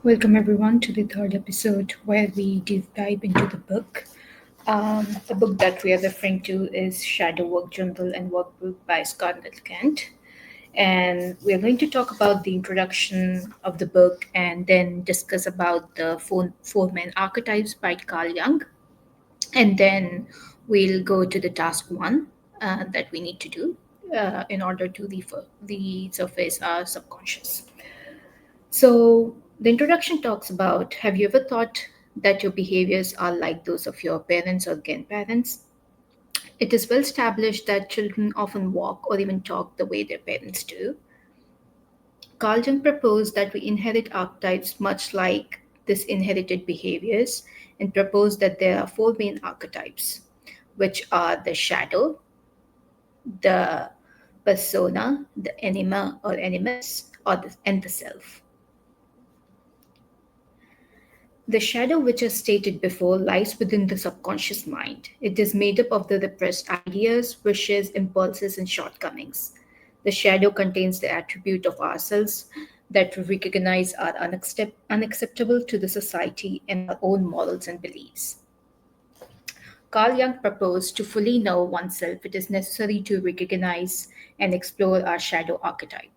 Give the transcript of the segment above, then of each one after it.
Welcome everyone to the third episode where we deep dive into the book. The book that we are referring to is Shadow Work Journal and Workbook by Scarlett Kent. And we're going to talk about the introduction of the book and then discuss about the four main archetypes by Carl Jung. And then we'll go to the task one that we need to do in order to the surface our subconscious. So, the introduction talks about, have you ever thought that your behaviors are like those of your parents or grandparents? It is well established that children often walk or even talk the way their parents do. Carl Jung proposed that we inherit archetypes much like this inherited behaviors and proposed that there are four main archetypes, which are the shadow, the persona, the anima or animus, and the self. The shadow, which as stated before, lies within the subconscious mind. It is made up of the repressed ideas, wishes, impulses, and shortcomings. The shadow contains the attribute of ourselves that we recognize are unacceptable to the society and our own morals and beliefs. Carl Jung proposed to fully know oneself, it is necessary to recognize and explore our shadow archetype.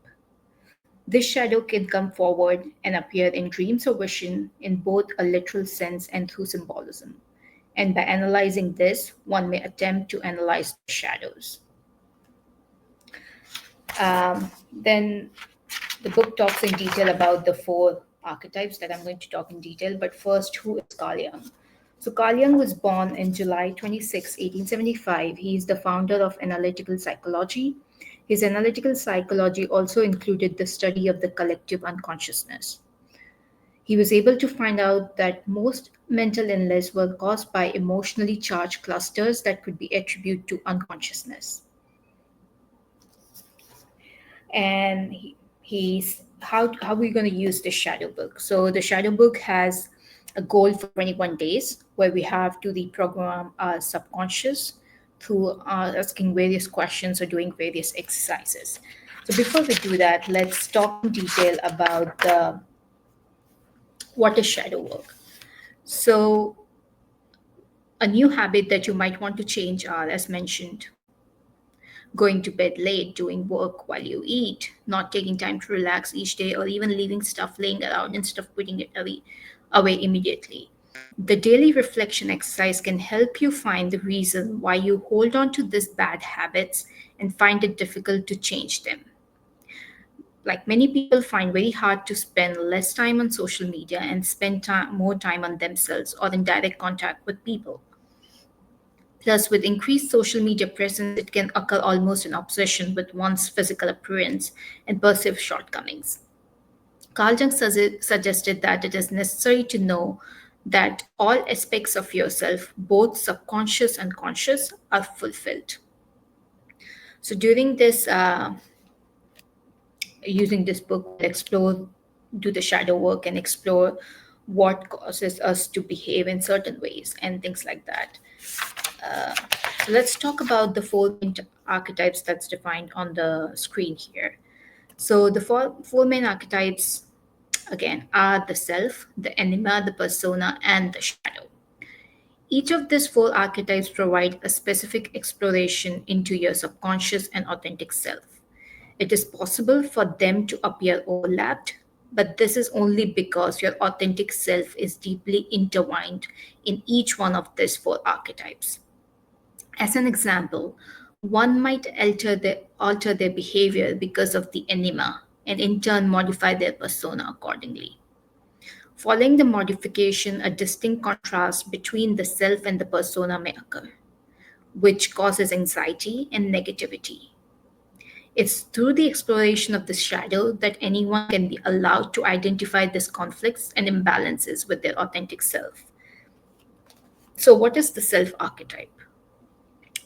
This shadow can come forward and appear in dreams or vision in both a literal sense and through symbolism. And by analyzing this, one may attempt to analyze the shadows. Then the book talks in detail about the four archetypes that I'm going to talk in detail. But first, who is Carl Jung? So, Carl Jung was born in July 26, 1875. He is the founder of analytical psychology. His analytical psychology also included the study of the collective unconsciousness. He was able to find out that most mental illness were caused by emotionally charged clusters that could be attributed to unconsciousness. And he's how are we going to use the shadow book? So the shadow book has a goal for 21 days where we have to reprogram our subconscious through asking various questions or doing various exercises. So before we do that, let's talk in detail about the what is shadow work. So a new habit that you might want to change are, as mentioned, going to bed late, doing work while you eat, not taking time to relax each day, or even leaving stuff laying around instead of putting it away immediately. The daily reflection exercise can help you find the reason why you hold on to these bad habits and find it difficult to change them. Like many people find very hard to spend less time on social media and spend more time on themselves or in direct contact with people. Plus, with increased social media presence, it can occur almost an obsession with one's physical appearance and perceived shortcomings. Carl Jung suggested that it is necessary to know that all aspects of yourself, both subconscious and conscious, are fulfilled. So, during this, using this book, we'll explore, do the shadow work, and explore what causes us to behave in certain ways and things like that. Uh, so let's talk about the four main archetypes that's defined on the screen here. So the four main archetypes again are the self, the anima, the persona, and the shadow. Each of these four archetypes provide a specific exploration into your subconscious and authentic self. It is possible for them to appear overlapped, but this is only because your authentic self is deeply intertwined in each one of these four archetypes. As an example, one might alter their behavior because of the anima and in turn modify their persona accordingly. Following the modification, a distinct contrast between the self and the persona may occur, which causes anxiety and negativity. It's through the exploration of the shadow that anyone can be allowed to identify these conflicts and imbalances with their authentic self. So, what is the self archetype?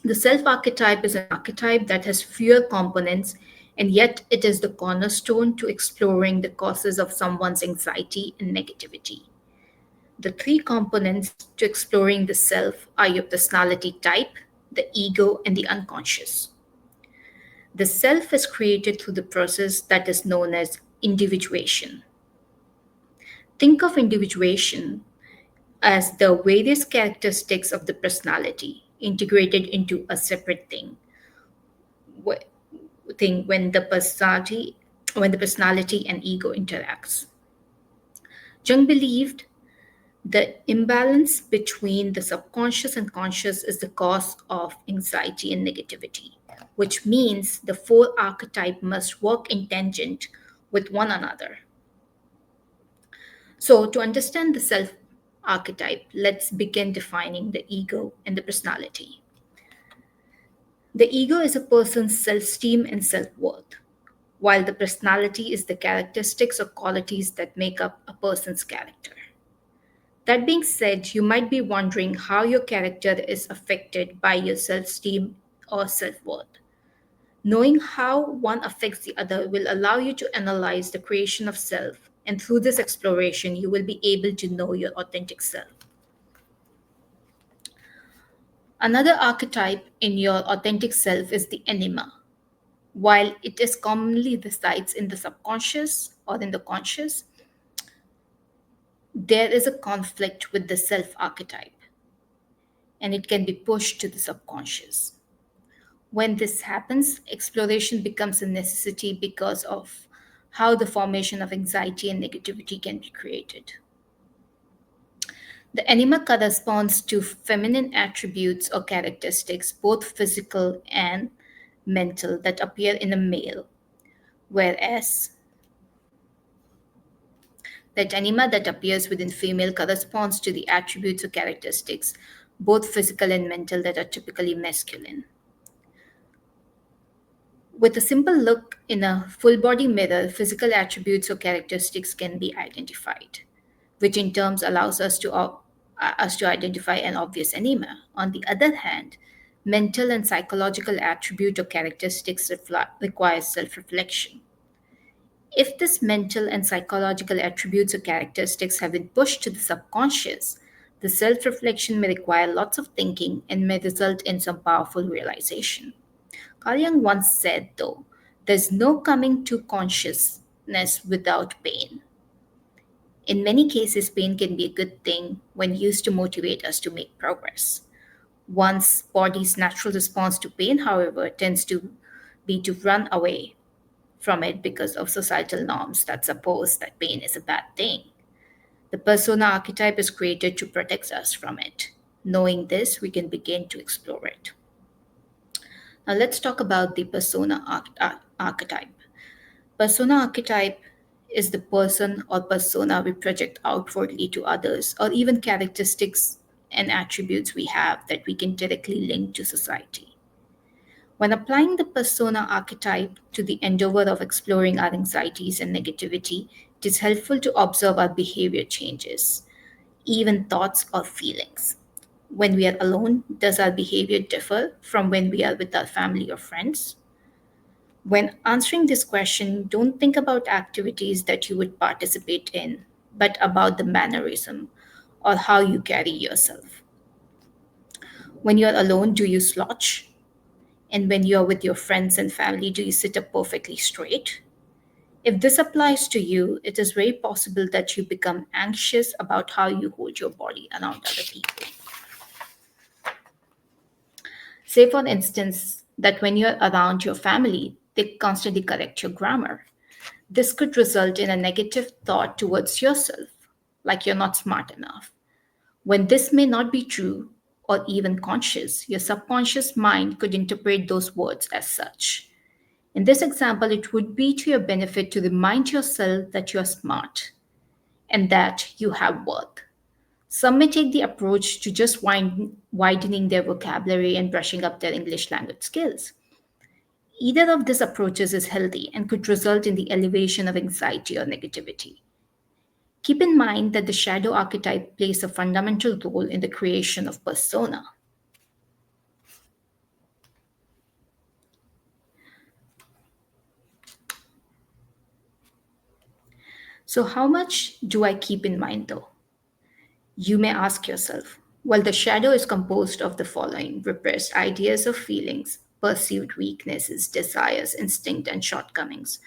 The self archetype is an archetype that has fewer components, and yet it is the cornerstone to exploring the causes of someone's anxiety and negativity. The three components to exploring the self are your personality type, the ego, and the unconscious. The self is created through the process that is known as individuation. Think of individuation as the various characteristics of the personality integrated into a separate wh- thing when the personality and ego interacts. Jung believed the imbalance between the subconscious and conscious is the cause of anxiety and negativity, which means the four archetypes must work in tangent with one another. So, to understand the self archetype, let's begin defining the ego and the personality. The ego is a person's self esteem and self worth, while the personality is the characteristics or qualities that make up a person's character. That being said, you might be wondering how your character is affected by your self esteem or self worth. Knowing how one affects the other will allow you to analyze the creation of self, and through this exploration, you will be able to know your authentic self. Another archetype in your authentic self is the enigma. While it is commonly resides in the subconscious or in the conscious, there is a conflict with the self archetype and it can be pushed to the subconscious. When this happens, exploration becomes a necessity because of how the formation of anxiety and negativity can be created. The anima corresponds to feminine attributes or characteristics, both physical and mental, that appear in a male, whereas the anima that appears within female corresponds to the attributes or characteristics, both physical and mental, that are typically masculine. With a simple look in a full body mirror, physical attributes or characteristics can be identified, which in turn allows us to identify an obvious anima. On the other hand, mental and psychological attribute or characteristics require self-reflection. If this mental and psychological attributes or characteristics have been pushed to the subconscious, the self-reflection may require lots of thinking and may result in some powerful realization. Carl Jung once said, though, there's no coming to consciousness without pain. In many cases, pain can be a good thing when used to motivate us to make progress. One's body's natural response to pain, however, tends to be to run away from it because of societal norms that suppose that pain is a bad thing. The persona archetype is created to protect us from it. Knowing this, we can begin to explore it. Now, let's talk about the archetype. Persona archetype is the person or persona we project outwardly to others, or even characteristics and attributes we have that we can directly link to society. When applying the persona archetype to the endeavor of exploring our anxieties and negativity, it is helpful to observe our behavior changes, even thoughts or feelings. When we are alone, does our behavior differ from when we are with our family or friends? When answering this question, don't think about activities that you would participate in, but about the mannerism or how you carry yourself. When you're alone, do you slouch? And when you're with your friends and family, do you sit up perfectly straight? If this applies to you, it is very possible that you become anxious about how you hold your body around other people. Say, for instance, that when you're around your family, they constantly correct your grammar. This could result in a negative thought towards yourself, like you're not smart enough. When this may not be true or even conscious, your subconscious mind could interpret those words as such. In this example, it would be to your benefit to remind yourself that you are smart and that you have worth. Some may take the approach to just widening their vocabulary and brushing up their English language skills. Either of these approaches is healthy and could result in the elevation of anxiety or negativity. Keep in mind that the shadow archetype plays a fundamental role in the creation of persona. So, how much do I keep in mind though? You may ask yourself. Well, the shadow is composed of the following: repressed ideas or feelings, perceived weaknesses, desires, instinct, and shortcomings.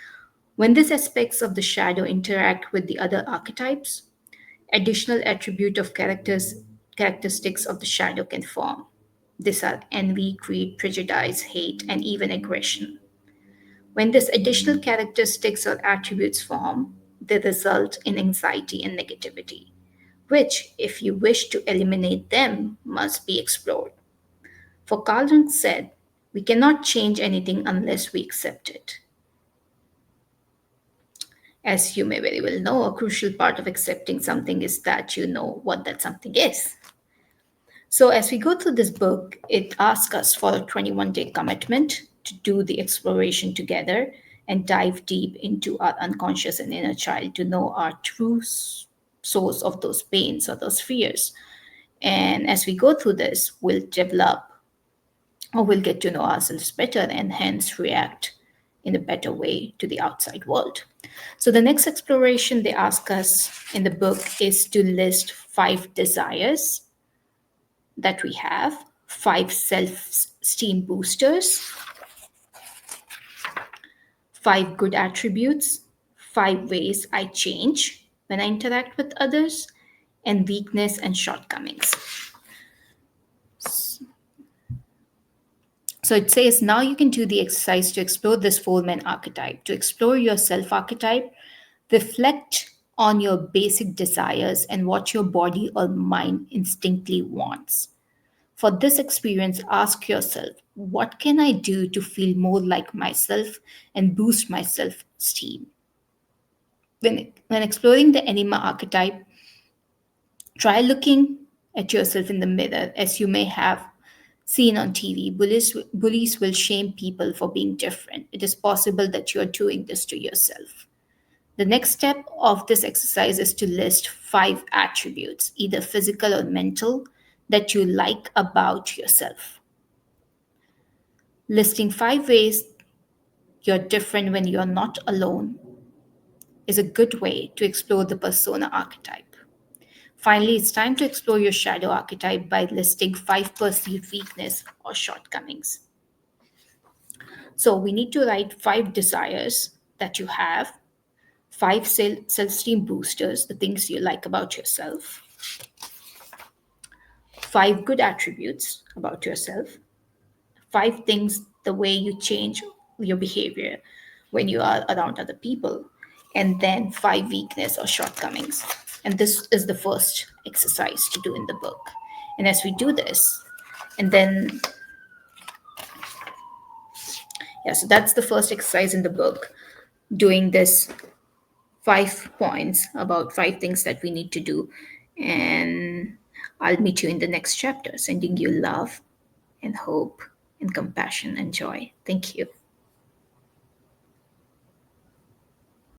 When these aspects of the shadow interact with the other archetypes, Additional attribute of characteristics of the shadow can form. These are envy, greed, prejudice, hate, and even aggression. When these additional characteristics or attributes form, they result in anxiety and negativity, which, if you wish to eliminate them, must be explored. For Carl Jung said, we cannot change anything unless we accept it. As you may very well know, a crucial part of accepting something is that you know what that something is. So, as we go through this book, it asks us for a 21-day commitment to do the exploration together and dive deep into our unconscious and inner child to know our true source of those pains or those fears. And as we go through this, we'll develop or we'll get to know ourselves better and hence react in a better way to the outside world. So, the next exploration they ask us in the book is to list 5 desires that we have, 5 self esteem boosters, 5 good attributes, 5 ways I change when I interact with others, and weakness and shortcomings. So it says now you can do the exercise to explore this 4 man archetype. To explore your self archetype, reflect on your basic desires and what your body or mind instinctively wants. For this experience, ask yourself, what can I do to feel more like myself and boost my self esteem? When exploring the anima archetype, try looking at yourself in the mirror. As you may have seen on TV, bullies will shame people for being different. It is possible that you're doing this to yourself. The next step of this exercise is to list 5 attributes, either physical or mental, that you like about yourself. Listing 5 ways you're different when you're not alone is a good way to explore the persona archetype. Finally, it's time to explore your shadow archetype by listing 5 perceived weakness or shortcomings. So we need to write 5 desires that you have, 5 self esteem boosters, the things you like about yourself, 5 good attributes about yourself, 5 things, the way you change your behavior when you are around other people, and then 5 weakness or shortcomings. And this is the first exercise to do in the book. And as we do this, and then, yeah, so that's the first exercise in the book, doing this 5 points about 5 things that we need to do. And I'll meet you in the next chapter, sending you love and hope and compassion and joy. Thank you.